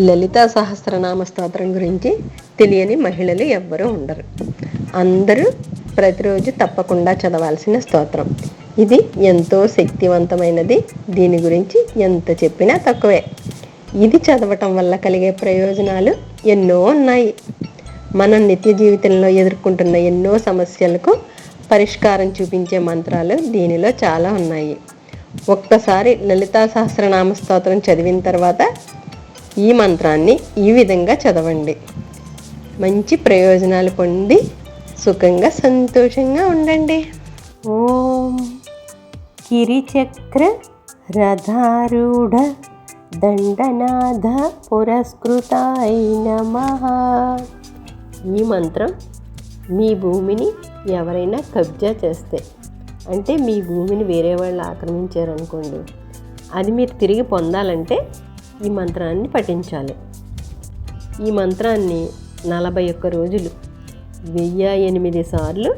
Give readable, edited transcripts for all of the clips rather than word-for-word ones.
లలితా సహస్రనామ స్తోత్రం గురించి తెలియని మహిళలు ఎవ్వరూ ఉండరు. అందరూ ప్రతిరోజు తప్పకుండా చదవాల్సిన స్తోత్రం. ఇది ఎంతో శక్తివంతమైనది. దీని గురించి ఎంత చెప్పినా తక్కువే. ఇది చదవటం వల్ల కలిగే ప్రయోజనాలు ఎన్నో ఉన్నాయి. మనం నిత్య జీవితంలో ఎదుర్కొంటున్న ఎన్నో సమస్యలకు పరిష్కారం చూపించే మంత్రాలు దీనిలో చాలా ఉన్నాయి. ఒక్కసారి లలితా సహస్రనామ స్తోత్రం చదివిన తర్వాత ఈ మంత్రాన్ని ఈ విధంగా చదవండి. మంచి ప్రయోజనాలు పొంది సుఖంగా సంతోషంగా ఉండండి. ఓం గిరిచక్ర రథారూఢ దండనాథ పురస్కృతాయ నమః. ఈ మంత్రం మీ భూమిని ఎవరైనా కబ్జా చేస్తే, అంటే మీ భూమిని వేరే వాళ్ళు ఆక్రమించారనుకోండి, అది మీరు తిరిగి పొందాలంటే ఈ మంత్రాన్ని పఠించాలి. ఈ మంత్రాన్ని 41 రోజులు 1008 సార్లు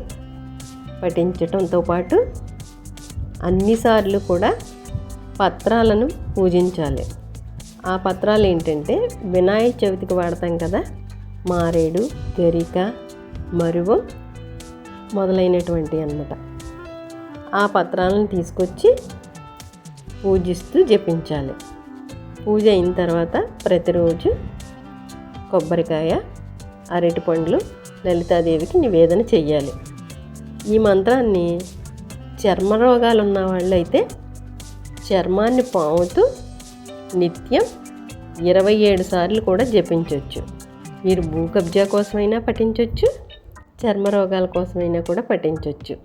పఠించటంతో పాటు అన్నిసార్లు కూడా పత్రాలను పూజించాలి. ఆ పత్రాలు ఏంటంటే వినాయక చవితికి వాడతాం కదా, మారేడు, గరిక, మరువు మొదలైనటువంటి అన్నమాట. ఆ పత్రాలను తీసుకొచ్చి పూజిస్తూ జపించాలి. పూజ అయిన తర్వాత ప్రతిరోజు కొబ్బరికాయ, అరటి పండ్లు లలితాదేవికి నివేదన చెయ్యాలి. ఈ మంత్రాన్ని చర్మ రోగాలు ఉన్న వాళ్ళు అయితే చర్మాన్ని పాముతూ నిత్యం 27 సార్లు కూడా జపించవచ్చు. మీరు భూ కబ్జా కోసమైనా పఠించవచ్చు, చర్మ రోగాల కోసమైనా కూడా పఠించవచ్చు.